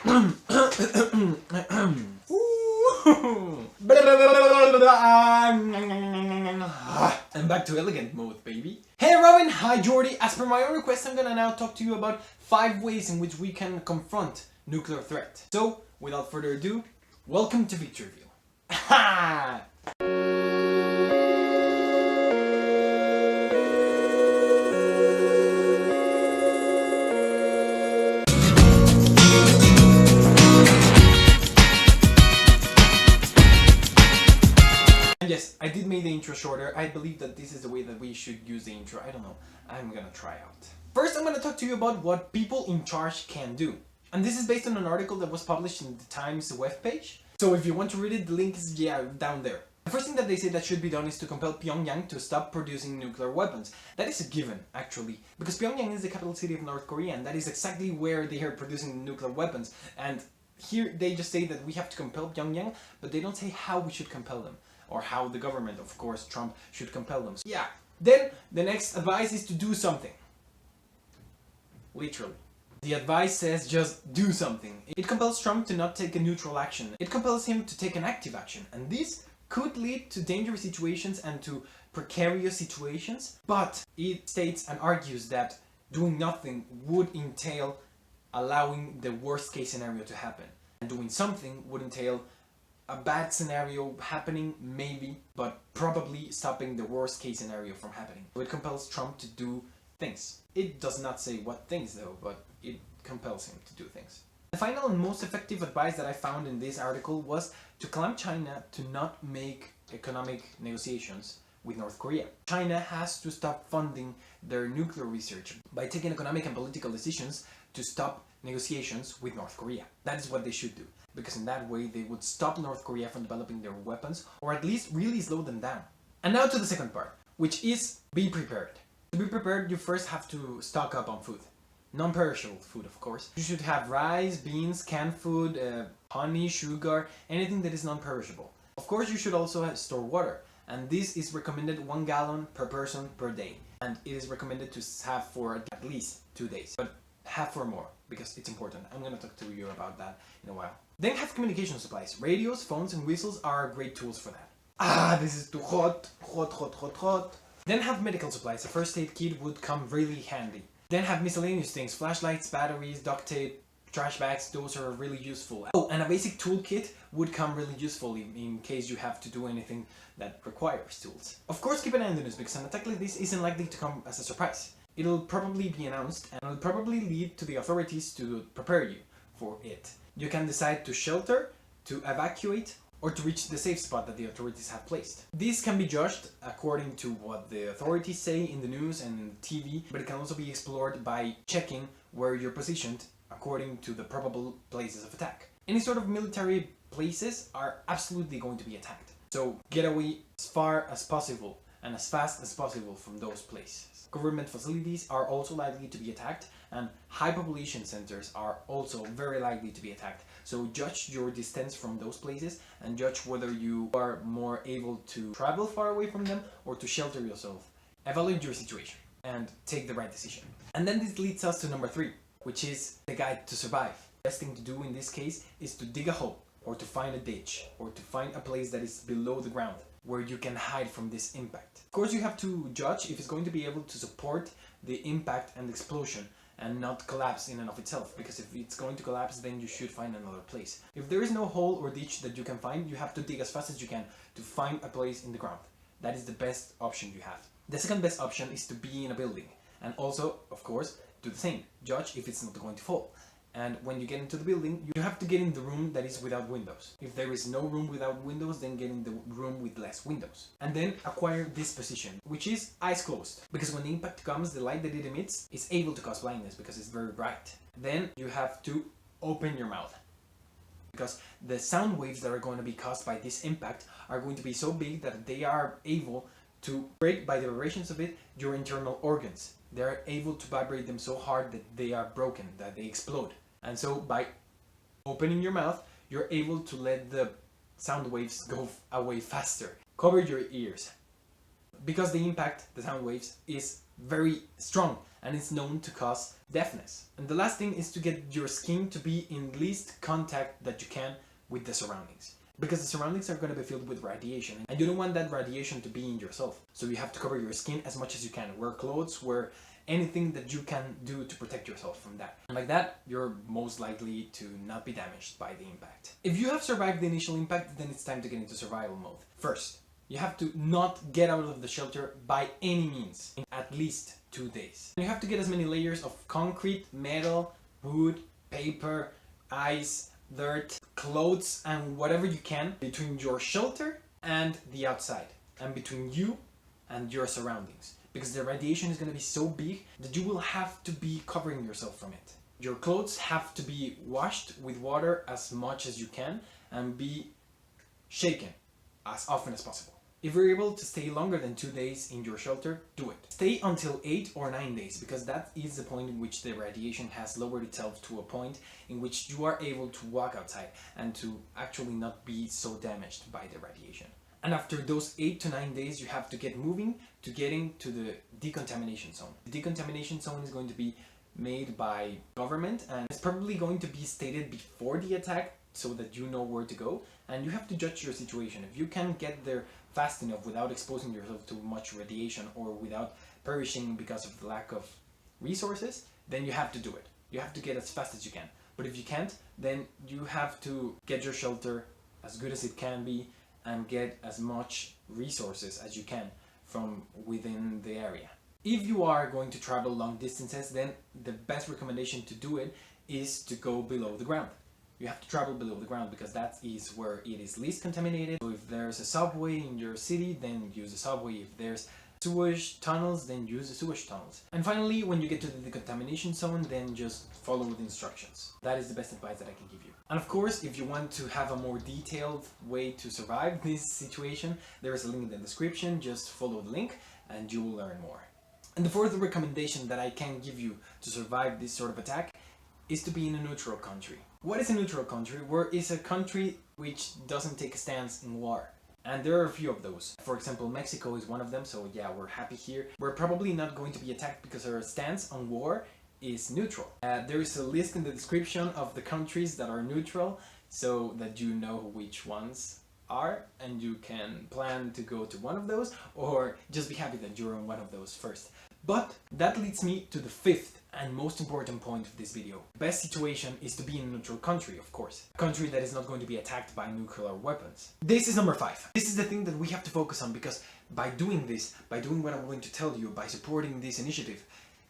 I'm back to elegant mode, baby. Hey Robin, hi Jordi. As per my own request, I'm gonna now talk to you about 5 ways in which we can confront nuclear threat. So, without further ado, welcome to Victory Review. Yes, I did make the intro shorter. I believe that this is the way that we should use the intro. I don't know. I'm gonna try out. First, I'm gonna talk to you about what people in charge can do. And this is based on an article that was published in the Times webpage. So if you want to read it, the link is down there. The first thing that they say that should be done is to compel Pyongyang to stop producing nuclear weapons. That is a given, actually, because Pyongyang is the capital city of North Korea, and that is exactly where they are producing nuclear weapons. And here they just say that we have to compel Pyongyang, but they don't say how we should compel them. Or how the government, of course, Trump, should compel them. So, yeah. Then, the next advice is to do something. Literally. The advice says just do something. It compels Trump to not take a neutral action. It compels him to take an active action. And this could lead to dangerous situations and to precarious situations. But it states and argues that doing nothing would entail allowing the worst case scenario to happen. And doing something would entail a bad scenario happening, maybe, but probably stopping the worst case scenario from happening. So it compels Trump to do things. It does not say what things though, but it compels him to do things. The final and most effective advice that I found in this article was to clamp China to not make economic negotiations with North Korea. China has to stop funding their nuclear research by taking economic and political decisions to stop negotiations with North Korea. That is what they should do, because in that way they would stop North Korea from developing their weapons, or at least really slow them down. And now to the second part, which is be prepared. To be prepared, you first have to stock up on food. Non-perishable food, of course. You should have rice, beans, canned food, honey, sugar, anything that is non-perishable. Of course, you should also store water, and this is recommended 1 gallon per person per day. And it is recommended to have for at least 2 days, but have for more, because it's important. I'm gonna talk to you about that in a while. Then have communication supplies. Radios, phones, and whistles are great tools for that. This is too hot. Hot. Then have medical supplies. A first aid kit would come really handy. Then have miscellaneous things. Flashlights, batteries, duct tape, trash bags. Those are really useful. Oh, and a basic toolkit would come really useful in case you have to do anything that requires tools. Of course, keep an eye on the news, because an attack like this isn't likely to come as a surprise. It'll probably be announced, and it'll probably lead to the authorities to prepare you for it. You can decide to shelter, to evacuate, or to reach the safe spot that the authorities have placed. This can be judged according to what the authorities say in the news and in TV, but it can also be explored by checking where you're positioned according to the probable places of attack. Any sort of military places are absolutely going to be attacked. So get away as far as possible and as fast as possible from those places. Government facilities are also likely to be attacked, and high population centers are also very likely to be attacked. So judge your distance from those places and judge whether you are more able to travel far away from them or to shelter yourself. Evaluate your situation and take the right decision. And then this leads us to number 3, which is the guide to survive. The best thing to do in this case is to dig a hole, or to find a ditch, or to find a place that is below the ground, where you can hide from this impact. Of course, you have to judge if it's going to be able to support the impact and explosion and not collapse in and of itself, because if it's going to collapse, then you should find another place. If there is no hole or ditch that you can find, you have to dig as fast as you can to find a place in the ground. That is the best option you have. The second best option is to be in a building, and also, of course, do the same. Judge if it's not going to fall. And when you get into the building, you have to get in the room that is without windows. If there is no room without windows, then get in the room with less windows. And then acquire this position, which is eyes closed. Because when the impact comes, the light that it emits is able to cause blindness because it's very bright. Then you have to open your mouth, because the sound waves that are going to be caused by this impact are going to be so big that they are able to break, by the vibrations of it, your internal organs. They're able to vibrate them so hard that they are broken, that they explode. And so by opening your mouth, you're able to let the sound waves go away faster. Cover your ears. Because the impact, the sound waves, is very strong, and it's known to cause deafness. And the last thing is to get your skin to be in least contact that you can with the surroundings, because the surroundings are going to be filled with radiation, and you don't want that radiation to be in yourself. So you have to cover your skin as much as you can. Wear clothes, wear anything that you can do to protect yourself from that. And like that, you're most likely to not be damaged by the impact. If you have survived the initial impact, then it's time to get into survival mode. First, you have to not get out of the shelter by any means in at least 2 days. You have to get as many layers of concrete, metal, wood, paper, ice, dirt, clothes, and whatever you can between your shelter and the outside, and between you and your surroundings, because the radiation is going to be so big that you will have to be covering yourself from it. Your clothes have to be washed with water as much as you can and be shaken as often as possible. If you're able to stay longer than 2 days in your shelter, do it. Stay until 8 or 9 days, because that is the point in which the radiation has lowered itself to a point in which you are able to walk outside and to actually not be so damaged by the radiation. And after those 8 to 9 days, you have to get moving to getting to the decontamination zone. The decontamination zone is going to be made by government, and it's probably going to be stated before the attack so that you know where to go, and you have to judge your situation. If you can get there fast enough without exposing yourself to much radiation or without perishing because of the lack of resources, then you have to do it. You have to get as fast as you can. But if you can't, then you have to get your shelter as good as it can be and get as much resources as you can from within the area. If you are going to travel long distances, then the best recommendation to do it is to go below the ground. You have to travel below the ground because that is where it is least contaminated. So if there's a subway in your city, then use the subway. If there's sewage tunnels, then use the sewage tunnels. And finally, when you get to the decontamination zone, then just follow the instructions. That is the best advice that I can give you. And of course, if you want to have a more detailed way to survive this situation, there is a link in the description. Just follow the link and you will learn more. And the fourth recommendation that I can give you to survive this sort of attack is to be in a neutral country. What is a neutral country? Where is a country which doesn't take a stance in war. And there are a few of those. For example, Mexico is one of them, so yeah, we're happy here. We're probably not going to be attacked because our stance on war is neutral. There is a list in the description of the countries that are neutral, so that you know which ones are, and you can plan to go to one of those, or just be happy that you're on one of those first. But that leads me to the fifth and most important point of this video. The best situation is to be in a neutral country, of course. A country that is not going to be attacked by nuclear weapons. This is number 5. This is the thing that we have to focus on, because by doing this, by doing what I'm going to tell you, by supporting this initiative,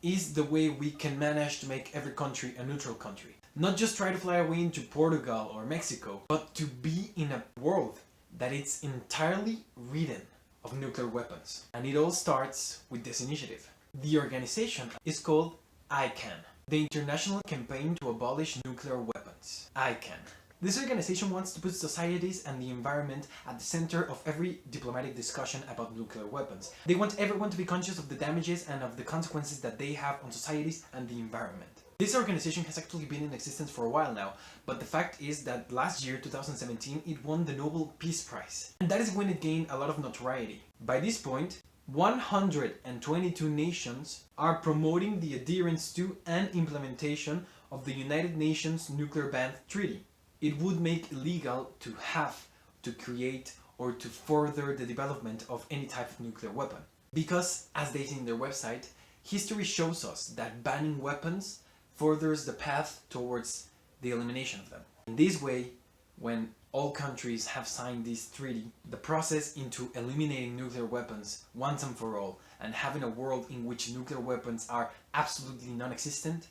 is the way we can manage to make every country a neutral country. Not just try to fly away into Portugal or Mexico, but to be in a world that is entirely ridden of nuclear weapons. And it all starts with this initiative. The organization is called ICAN, the International Campaign to Abolish Nuclear Weapons. ICAN. This organization wants to put societies and the environment at the center of every diplomatic discussion about nuclear weapons. They want everyone to be conscious of the damages and of the consequences that they have on societies and the environment. This organization has actually been in existence for a while now, but the fact is that last year, 2017, it won the Nobel Peace Prize. And that is when it gained a lot of notoriety. By this point, 122 nations are promoting the adherence to and implementation of the United Nations Nuclear Ban Treaty. It would make illegal to have, to create, or to further the development of any type of nuclear weapon. Because, as they say in their website, history shows us that banning weapons furthers the path towards the elimination of them. In this way, when all countries have signed this treaty, the process into eliminating nuclear weapons once and for all, and having a world in which nuclear weapons are absolutely non-existent,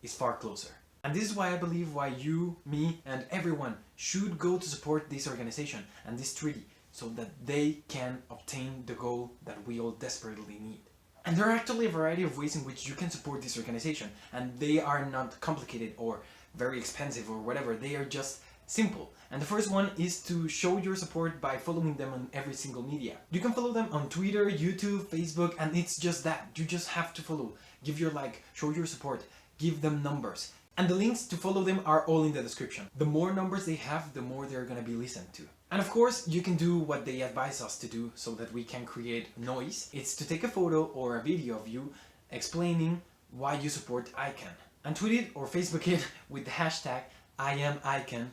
is far closer. And this is why I believe why you, me, and everyone should go to support this organization and this treaty, so that they can obtain the goal that we all desperately need. And there are actually a variety of ways in which you can support this organization, and they are not complicated or very expensive or whatever, they are just simple. And the first one is to show your support by following them on every single media. You can follow them on Twitter, YouTube, Facebook, and it's just that. You just have to follow. Give your like, show your support, give them numbers. And the links to follow them are all in the description. The more numbers they have, the more they're gonna be listened to. And of course, you can do what they advise us to do so that we can create noise. It's to take a photo or a video of you explaining why you support ICAN. And tweet it or Facebook it with the hashtag #IamICAN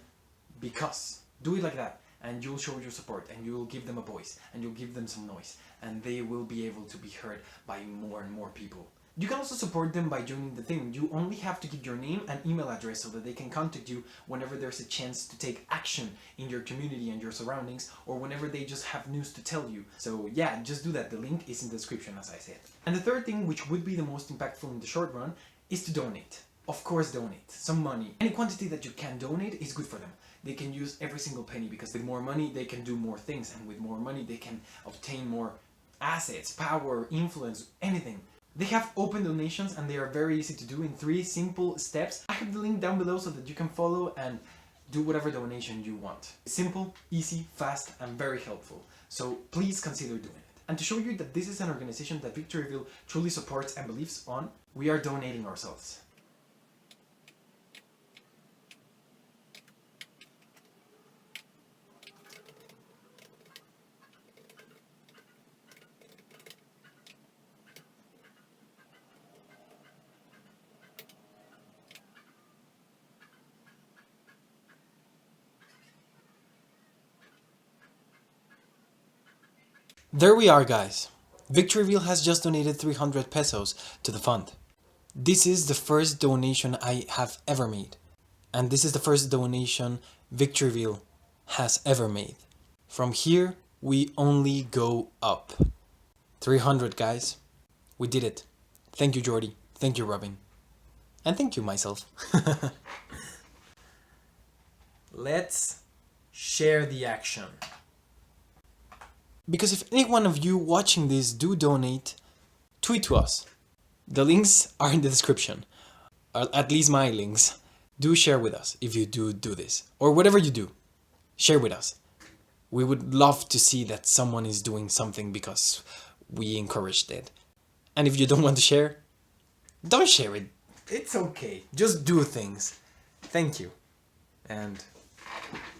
because. Do it like that and you'll show your support and you'll give them a voice and you'll give them some noise and they will be able to be heard by more and more people. You can also support them by joining the thing. You only have to give your name and email address so that they can contact you whenever there's a chance to take action in your community and your surroundings, or whenever they just have news to tell you. So yeah, just do that. The link is in the description, as I said. And the third thing, which would be the most impactful in the short run, is to donate. Of course, donate some money. Any quantity that you can donate is good for them. They can use every single penny because with more money they can do more things, and with more money they can obtain more assets, power, influence, anything. They have open donations and they are very easy to do in 3 simple steps. I have the link down below so that you can follow and do whatever donation you want. Simple, easy, fast, and very helpful. So please consider doing it. And to show you that this is an organization that Victoryville truly supports and believes on, we are donating ourselves. There we are, guys. Victoryville has just donated 300 pesos to the fund. This is the first donation I have ever made. And this is the first donation Victoryville has ever made. From here, we only go up. 300, guys. We did it. Thank you, Jordi. Thank you, Robin. And thank you, myself. Let's share the action. Because if any one of you watching this do donate, tweet to us. The links are in the description. Or at least my links. Do share with us if you do this. Or whatever you do. Share with us. We would love to see that someone is doing something because we encouraged it. And if you don't want to share, don't share it. It's okay. Just do things. Thank you. And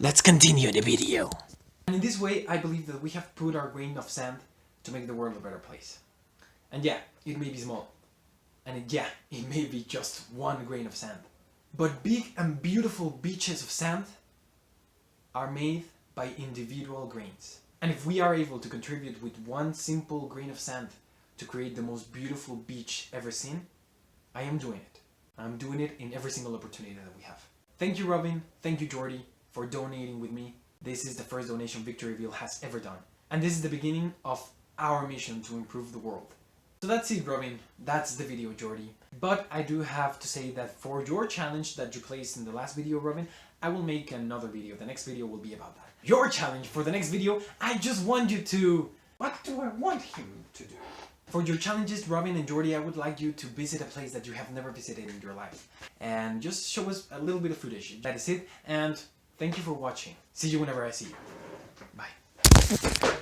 let's continue the video. And in this way, I believe that we have put our grain of sand to make the world a better place. And yeah, it may be small. And yeah, it may be just 1 grain of sand. But big and beautiful beaches of sand are made by individual grains. And if we are able to contribute with 1 simple grain of sand to create the most beautiful beach ever seen, I am doing it. I'm doing it in every single opportunity that we have. Thank you, Robin. Thank you, Jordi, for donating with me. This is the first donation Victoryville has ever done. And this is the beginning of our mission to improve the world. So that's it, Robin. That's the video, Jordi. But I do have to say that for your challenge that you placed in the last video, Robin, I will make another video. The next video will be about that. Your challenge for the next video, I just want you to... What do I want him to do? For your challenges, Robin and Jordi, I would like you to visit a place that you have never visited in your life. And just show us a little bit of footage. That is it. And thank you for watching. See you whenever I see you. Bye.